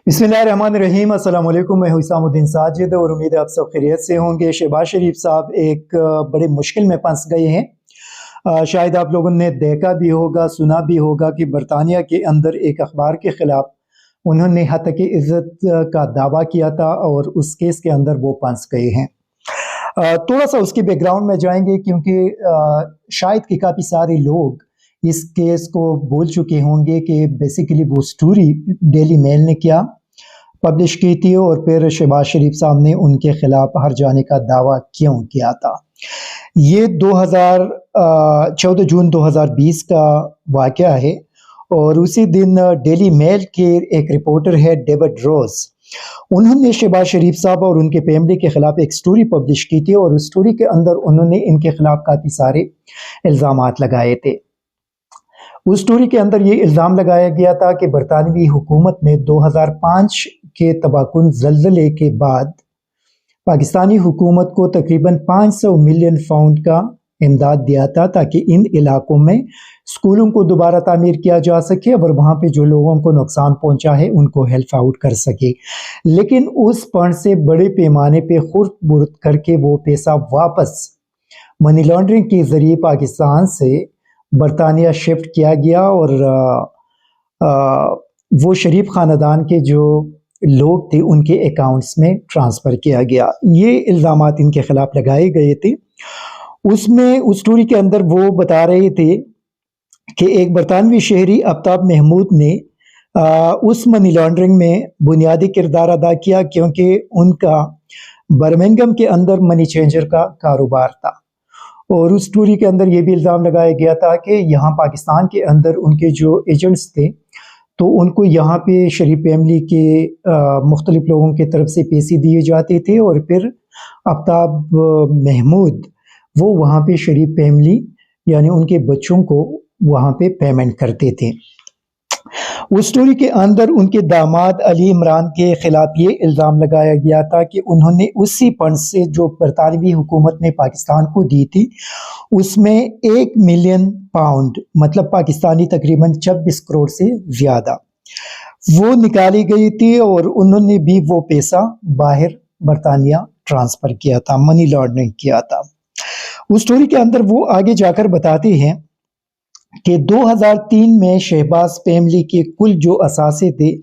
बिस्मिल्लाहिर्रहमानिर्रहीम। अस्सलाम वालेकुम। मैं हूं इसामुद्दीन साजिद और उम्मीद है आप सब खैरियत से होंगे। शहबाज शरीफ साहब एक बड़े मुश्किल में फंस गए हैं। शायद आप लोगों ने देखा भी होगा, सुना भी होगा कि बरतानिया के अंदर एक अखबार के ख़िलाफ़ उन्होंने हत्या इज़्ज़त का दावा किया था और उस केस के अंदर वो फंस गए हैं। थोड़ा सा उसकी बैकग्राउंड में जाएंगे क्योंकि शायद कि काफ़ी सारे लोग इस केस को भूल चुके होंगे कि बेसिकली वो स्टोरी डेली मेल ने क्या पब्लिश की थी और फिर शहबाज शरीफ साहब ने उनके खिलाफ हार जाने का दावा क्यों किया था। ये 14 जून 2020 का वाक़या है और उसी दिन डेली मेल के एक रिपोर्टर है डेविड रोज, उन्होंने शहबाज शरीफ साहब और उनके फैमिली के खिलाफ एक स्टोरी पब्लिश की थी और उस स्टोरी के अंदर उन्होंने इनके खिलाफ काफ़ी सारे इल्ज़ामात लगाए थे। उस स्टोरी के अंदर ये इल्ज़ाम लगाया गया था कि बरतानवी हुकूमत ने 2005 के तबाहकुन ज़लज़ले के बाद पाकिस्तानी हुकूमत को तकरीबन 500 मिलियन पाउंड का इमदाद दिया था ताकि इन इलाकों में स्कूलों को दोबारा तामीर किया जा सके और वहाँ पे जो लोगों को नुकसान पहुँचा है उनको हेल्प आउट कर सके। लेकिन उस फंड से बड़े पैमाने पे खुर्द बुर्द करके वो पैसा वापस मनी लॉन्ड्रिंग के ज़रिए पाकिस्तान से बरतानिया शिफ्ट किया गया और वो शरीफ ख़ानदान के जो लोग थे उनके अकाउंट्स में ट्रांसफ़र किया गया। ये इल्ज़ामात इनके ख़िलाफ़ लगाए गए थे। उसमें उस स्टोरी के अंदर वो बता रहे थे कि एक बरतानवी शहरी आफ्ताब महमूद ने उस मनी लॉन्ड्रिंग में बुनियादी किरदार अदा किया क्योंकि उनका बर्मिंघम के अंदर मनी चेंजर का कारोबार था। और उस स्टोरी के अंदर ये भी इल्ज़ाम लगाया गया था कि यहाँ पाकिस्तान के अंदर उनके जो एजेंट्स थे तो उनको यहाँ पे शरीफ फैमिली के मुख्तलिफ लोगों की तरफ से पैसे दिए जाते थे और फिर आफ्ताब महमूद वो वहाँ पे शरीफ फैमिली यानी उनके बच्चों को वहाँ पे पेमेंट करते थे। उस स्टोरी के अंदर उनके दामाद अली इमरान के खिलाफ ये इल्ज़ाम लगाया गया था कि उन्होंने उसी फंड से जो बरतानवी हुकूमत ने पाकिस्तान को दी थी उसमें 1 मिलियन पाउंड मतलब पाकिस्तानी तकरीबन 26 करोड़ से ज़्यादा वो निकाली गई थी और उन्होंने भी वो पैसा बाहर बरतानिया ट्रांसफ़र किया था, मनी लॉन्ड्रिंग किया था। उस स्टोरी के अंदर वो आगे जाकर बताते हैं कि 2003 में शहबाज फैमिली के कुल जो असासे थे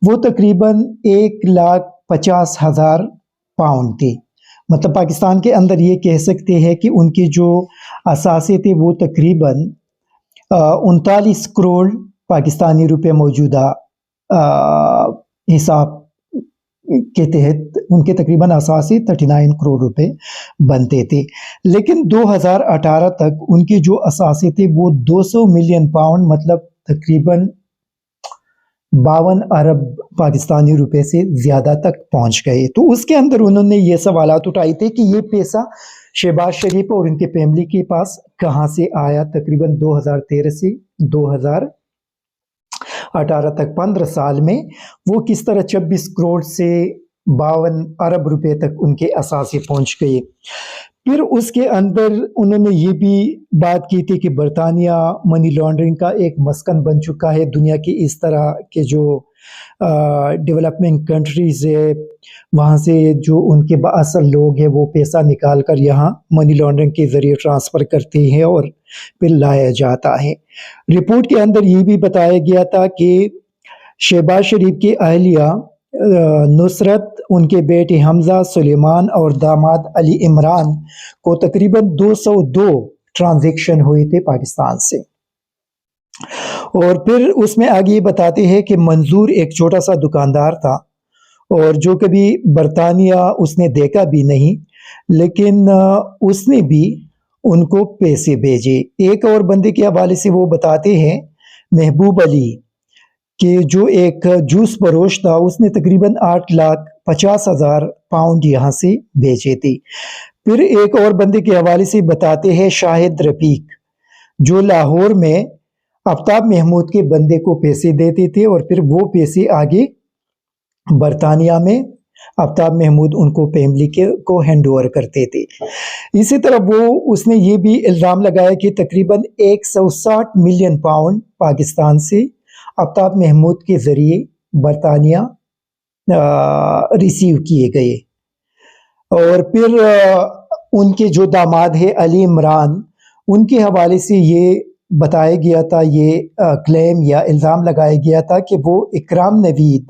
वो तकरीबन 1,50,000 पाउंड थे। मतलब पाकिस्तान के अंदर ये कह सकते हैं कि उनके जो असासे थे वो तकरीबन 39 करोड़ पाकिस्तानी रुपए मौजूदा हिसाब के तहत उनके तकरीबन असासे 39 करोड़ रुपए बनते थे। लेकिन 2018 तक उनके जो असासे थे वो 200 मिलियन पाउंड मतलब तकरीबन 52 अरब पाकिस्तानी रुपए से ज़्यादा तक पहुंच गए। तो उसके अंदर उन्होंने ये सवालात उठाए थे कि ये पैसा शहबाज शरीफ और उनके फैमिली के पास कहाँ से आया। तकरीबन 2013 से 2018 तक 15 साल में वो किस तरह 26 करोड़ से 52 अरब रुपए तक उनके असासे पहुंच गए। फिर उसके अंदर उन्होंने ये भी बात की थी कि बरतानिया मनी लॉन्ड्रिंग का एक मस्कन बन चुका है। दुनिया की इस तरह के जो डेवलपमेंट कंट्रीज़ है वहाँ से जो उनके बाअसल लोग हैं वो पैसा निकाल कर यहाँ मनी लॉन्ड्रिंग के ज़रिए ट्रांसफ़र करते हैं और फिर लाया जाता है। रिपोर्ट के अंदर ये भी बताया गया था कि शहबाज शरीफ की अहलिया नुसरत, उनके बेटे हमज़ा, सुलेमान और दामाद अली इमरान को तकरीबन 202 ट्रांजैक्शन हुए थे पाकिस्तान से। और फिर उसमें आगे बताते हैं कि मंजूर एक छोटा सा दुकानदार था और जो कभी बरतानिया उसने देखा भी नहीं, लेकिन उसने भी उनको पैसे भेजे। एक और बंदे के हवाले से वो बताते हैं महबूब अली कि जो एक जूस फरोश था उसने तकरीबन 8,50,000 पाउंड यहाँ से भेजे थे। फिर एक और बंदे के हवाले से बताते हैं शाहिद रफीक जो लाहौर में आफ्ताब महमूद के बंदे को पैसे देते थे और फिर वो पैसे आगे बरतानिया में आफ्ताब महमूद उनको फैमिली के को हैंड ओवर करते थे। इसी तरह वो उसने ये भी इल्ज़ाम लगाया कि तकरीबन 160 मिलियन पाउंड पाकिस्तान से आफ्ताब महमूद के ज़रिए बरतानिया रिसीव किए गए। और फिर उनके जो दामाद है अली इमरान, उनके हवाले से ये बताया गया था, ये क्लेम या इल्ज़ाम लगाया गया था कि वो इकराम नवीद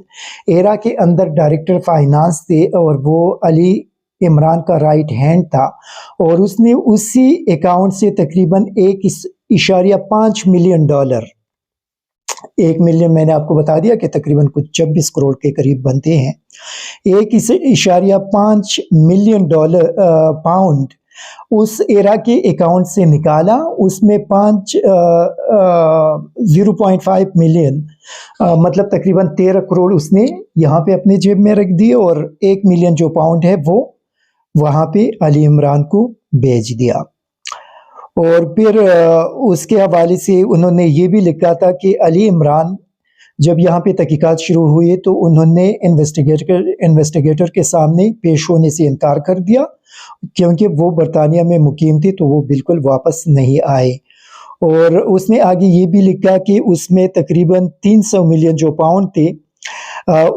एरा के अंदर डायरेक्टर फाइनेंस थे और वो अली इमरान का राइट हैंड था, और उसने उसी अकाउंट से तकरीबन 1.5 मिलियन डॉलर, 1 मिलियन मैंने आपको बता दिया कि तकरीबन कुछ 26 करोड़ के करीब बनते हैं, 1.5 मिलियन डॉलर पाउंड उस एरा के अकाउंट से निकाला। उसमें 0.5 मिलियन मतलब तकरीबन 13 करोड़ उसने यहाँ पे अपने जेब में रख दिए, और 1 मिलियन जो पाउंड है वो वहाँ पे अली इमरान को भेज दिया। और फिर उसके हवाले से उन्होंने ये भी लिखा था कि अली इमरान जब यहाँ पे तहकीकात शुरू हुई तो उन्होंने इन्वेस्टिगेटर के सामने पेश होने से इनकार कर दिया, क्योंकि वो बरतानिया में मुकीम थे तो वो बिल्कुल वापस नहीं आए। और उसने आगे ये भी लिखा कि उसमें तकरीबन 300 मिलियन जो पाउंड थे,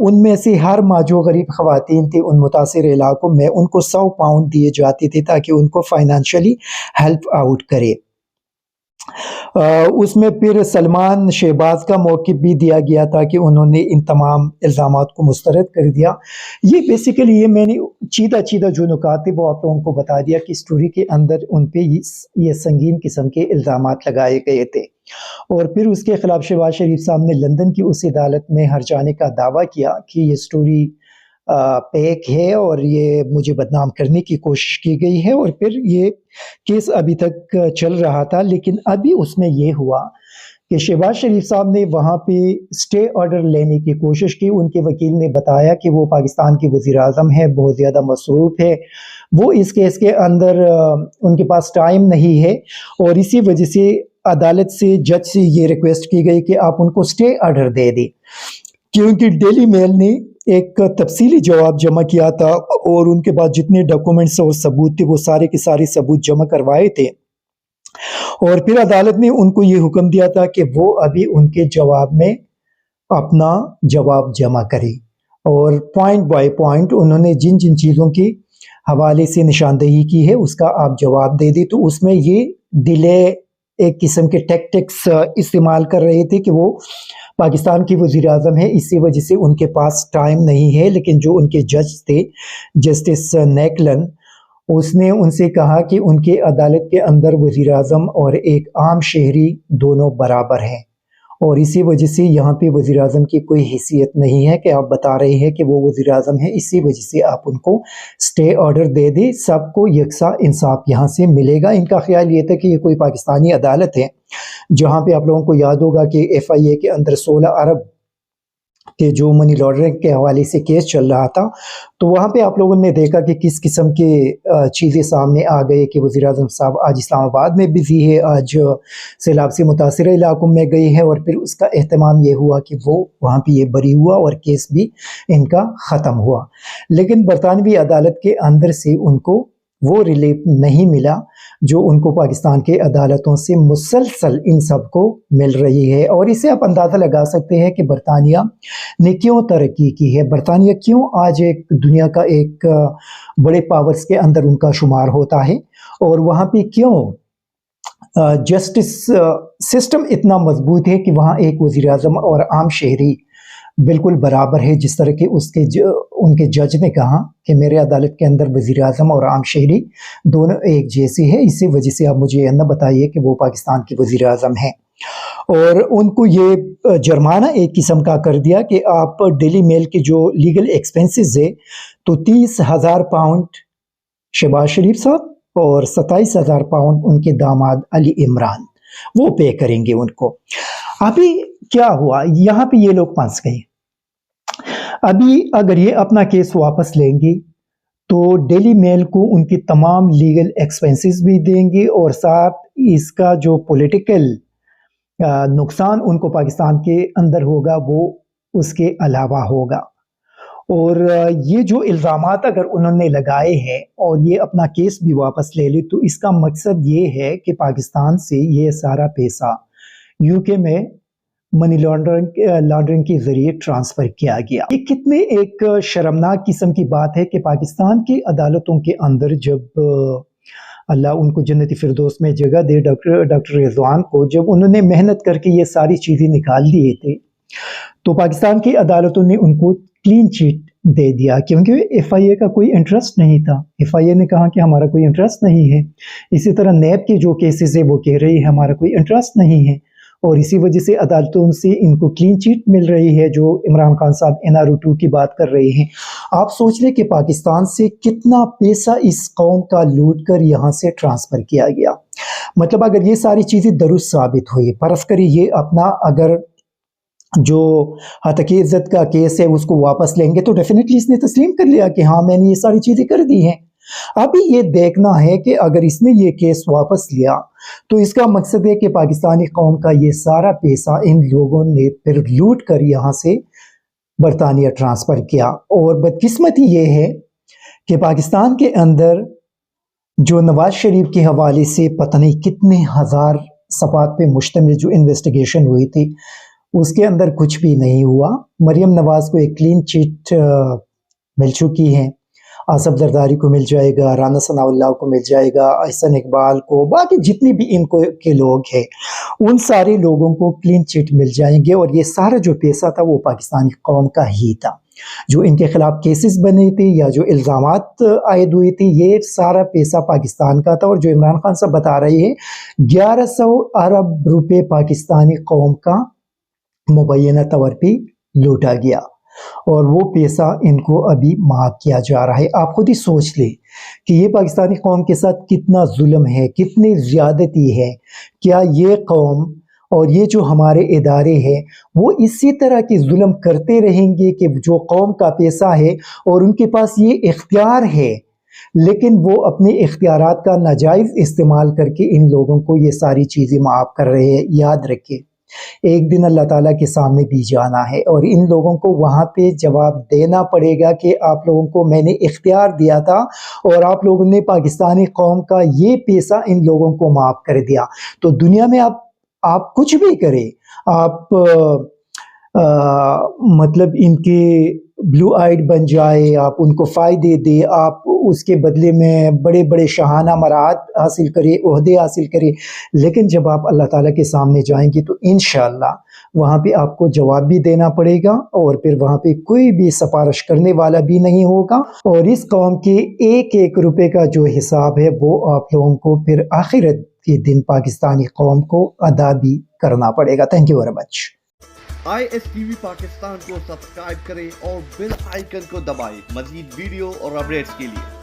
उनमें से हर माह जो गरीब ख़वातीन थे उन मुतासिर इलाकों में उनको 100 पाउंड दिए जाते थे ताकि उनको फाइनेंशियली हेल्प आउट करे। उसमें फिर सलमान शहबाज का मौक़िफ़ भी दिया गया था कि उन्होंने इन तमाम इल्ज़ामात को मुस्तरद कर दिया। ये बेसिकली ये मैंने चीदा जो नुकात थे वो आप लोगों को बता दिया कि स्टोरी के अंदर उन पे ये संगीन किस्म के इल्ज़ामात लगाए गए थे। और फिर उसके ख़िलाफ़ शहबाज शरीफ साहब ने लंदन की उस अदालत में हर जाने का दावा किया कि ये स्टोरी पेक है और ये मुझे बदनाम करने की कोशिश की गई है। और फिर ये केस अभी तक चल रहा था, लेकिन अभी उसमें ये हुआ कि शहबाज शरीफ साहब ने वहाँ पे स्टे ऑर्डर लेने की कोशिश की। उनके वकील ने बताया कि वो पाकिस्तान की वज़ीर आज़म है, बहुत ज़्यादा मसरूफ़ है, वो इस केस के अंदर उनके पास टाइम नहीं है, और इसी वजह से अदालत से जज से ये रिक्वेस्ट की गई कि आप उनको स्टे ऑर्डर दे दें। क्योंकि डेली मेल ने एक तफसीली जवाब जमा किया था और उनके पास जितने डॉक्यूमेंट्स और सबूत थे वो सारे के सारे सबूत जमा करवाए थे, और फिर अदालत ने उनको ये हुक्म दिया था कि वो अभी उनके जवाब में अपना जवाब जमा करें, और पॉइंट बाय पॉइंट उन्होंने जिन जिन चीज़ों के हवाले से निशानदेही की है उसका आप जवाब दे दें। तो उसमें ये डिले एक किस्म के टैक्टिक्स इस्तेमाल कर रहे थे कि वो पाकिस्तान की वज़ीर आज़म है, इसी वजह से उनके पास टाइम नहीं है। लेकिन जो उनके जज थे जस्टिस नेकलन, उसने उनसे कहा कि उनके अदालत के अंदर वज़ीर आज़म और एक आम शहरी दोनों बराबर हैं, और इसी वजह से यहाँ पे वज़ीर आज़म की कोई हैसियत नहीं है कि आप बता रहे हैं कि वो वज़ीर आज़म है, इसी वजह से आप उनको स्टे ऑर्डर दे दें, सबको यकसा इंसाफ यहाँ से मिलेगा। इनका ख्याल ये था कि ये कोई पाकिस्तानी अदालत है जहाँ पे आप लोगों को याद होगा कि FIA के अंदर 16 अरब के जो मनी लॉन्ड्रिंग के हवाले से केस चल रहा था, तो वहाँ पे आप लोगों ने देखा कि किस किस्म के चीज़ें सामने आ गए कि वज़ीर आज़म साहब आज इस्लामाबाद में बिज़ी है, आज सैलाब से मुतासिर इलाकों में गई है, और फिर उसका एहतमाम ये हुआ कि वो वहाँ पे ये बरी हुआ और केस भी इनका ख़त्म हुआ। लेकिन बरतानवी अदालत के अंदर से उनको वो रिलीफ नहीं मिला जो उनको पाकिस्तान के अदालतों से मुसलसल इन सब को मिल रही है। और इससे आप अंदाज़ा लगा सकते हैं कि बरतानिया ने क्यों तरक्की की है, बरतानिया क्यों आज एक दुनिया का एक बड़े पावर्स के अंदर उनका शुमार होता है, और वहाँ पे क्यों जस्टिस सिस्टम इतना मजबूत है कि वहाँ एक वज़ीर आज़म और आम शहरी बिल्कुल बराबर है। जिस तरह के उनके जज ने कहा कि मेरे अदालत के अंदर वज़ीर आज़म और आम शहरी दोनों एक जैसे हैं, इसी वजह से आप मुझे न बताइए कि वो पाकिस्तान की वज़ीर आज़म हैं। और उनको ये जुर्माना एक किस्म का कर दिया कि आप डेली मेल के जो लीगल एक्सपेंसेस है तो 30,000 पाउंड शहबाज शरीफ साहब और 27,000 पाउंड उनके दामाद अली इमरान वो पे करेंगे उनको। अभी क्या हुआ, यहाँ पे ये लोग फंस गए। अभी अगर ये अपना केस वापस लेंगे तो डेली मेल को उनकी तमाम लीगल एक्सपेंसेस भी देंगे, और साथ इसका जो पॉलिटिकल नुकसान उनको पाकिस्तान के अंदर होगा वो उसके अलावा होगा। और ये जो इल्ज़ामात अगर उन्होंने लगाए हैं और ये अपना केस भी वापस ले ले तो इसका मकसद ये है कि पाकिस्तान से ये सारा पैसा UK में منی لانڈرنگ کے ذریعے ٹرانسفر کیا گیا. یہ کتنے ایک شرمناک قسم کی بات ہے کہ پاکستان کی عدالتوں کے اندر جب اللہ ان کو جنت فردوس میں جگہ دے، ڈاکٹر رضوان کو، جب انہوں نے محنت کر کے یہ ساری چیزیں نکال دیے تھے تو پاکستان کی عدالتوں نے ان کو کلین چیٹ دے دیا، کیونکہ ایف آئی اے کا کوئی انٹرسٹ نہیں تھا. ایف آئی اے نے کہا کہ ہمارا کوئی انٹرسٹ نہیں ہے. اسی طرح نیب کے جو کیسز ہے وہ کہہ رہی ہے ہمارا کوئی انٹرسٹ نہیں ہے، اور اسی وجہ سے عدالتوں سے ان کو کلین چیٹ مل رہی ہے. جو عمران خان صاحب NRO2 کی بات کر رہے ہیں، آپ سوچ لیں کہ پاکستان سے کتنا پیسہ اس قوم کا لوٹ کر یہاں سے ٹرانسفر کیا گیا. مطلب اگر یہ ساری چیزیں درست ثابت ہوئی، فرض کریں یہ اپنا اگر جو ہتک عزت کا کیس ہے اس کو واپس لیں گے تو ڈیفینیٹلی اس نے تسلیم کر لیا کہ ہاں میں نے یہ ساری چیزیں کر دی ہیں. ابھی یہ دیکھنا ہے کہ اگر اس نے یہ کیس واپس لیا تو اس کا مقصد ہے کہ پاکستانی قوم کا یہ سارا پیسہ ان لوگوں نے پھر لوٹ کر یہاں سے برطانیہ ٹرانسفر کیا. اور بدقسمتی یہ ہے کہ پاکستان کے اندر جو نواز شریف کے حوالے سے پتہ نہیں کتنے ہزار صفحات پہ مشتمل جو انویسٹیگیشن ہوئی تھی اس کے اندر کچھ بھی نہیں ہوا. مریم نواز کو ایک کلین چیٹ مل چکی ہے، آصف زرداری کو مل جائے گا، رانا ثناء اللہ کو مل جائے گا، احسن اقبال کو، باقی جتنے بھی ان کو کے لوگ ہیں ان سارے لوگوں کو کلین چیٹ مل جائیں گے. اور یہ سارا جو پیسہ تھا وہ پاکستانی قوم کا ہی تھا. جو ان کے خلاف کیسز بنے تھے یا جو الزامات عائد ہوئے تھے یہ سارا پیسہ پاکستان کا تھا. اور جو عمران خان صاحب بتا رہے ہیں 1100 ارب روپے پاکستانی قوم کا مبینہ طور پہ لوٹا گیا، اور وہ پیسہ ان کو ابھی معاف کیا جا رہا ہے. آپ خود ہی سوچ لیں کہ یہ پاکستانی قوم کے ساتھ کتنا ظلم ہے، کتنی زیادتی ہے. کیا یہ قوم اور یہ جو ہمارے ادارے ہیں وہ اسی طرح کی ظلم کرتے رہیں گے کہ جو قوم کا پیسہ ہے اور ان کے پاس یہ اختیار ہے لیکن وہ اپنے اختیارات کا ناجائز استعمال کر کے ان لوگوں کو یہ ساری چیزیں معاف کر رہے ہیں؟ یاد رکھیں ایک دن اللہ تعالیٰ کے سامنے بھی جانا ہے اور ان لوگوں کو وہاں پہ جواب دینا پڑے گا کہ آپ لوگوں کو میں نے اختیار دیا تھا اور آپ لوگوں نے پاکستانی قوم کا یہ پیسہ ان لوگوں کو معاف کر دیا. تو دنیا میں آپ کچھ بھی کریں، آپ مطلب ان کے بلو آئیڈ بن جائے، آپ ان کو فائدے دے، آپ اس کے بدلے میں بڑے بڑے شاہانہ مراد حاصل کرے، عہدے حاصل کرے، لیکن جب آپ اللہ تعالیٰ کے سامنے جائیں گے تو انشاءاللہ وہاں پہ آپ کو جواب بھی دینا پڑے گا اور پھر وہاں پہ کوئی بھی سفارش کرنے والا بھی نہیں ہوگا. اور اس قوم کے ایک ایک روپے کا جو حساب ہے وہ آپ لوگوں کو پھر آخرت کے دن پاکستانی قوم کو ادا بھی کرنا پڑے گا. Thank you very much. ISTV Pakistan کو سبسکرائب کریں اور بیل آئیکن کو دبائیں مزید ویڈیو اور اپڈیٹس کے لیے.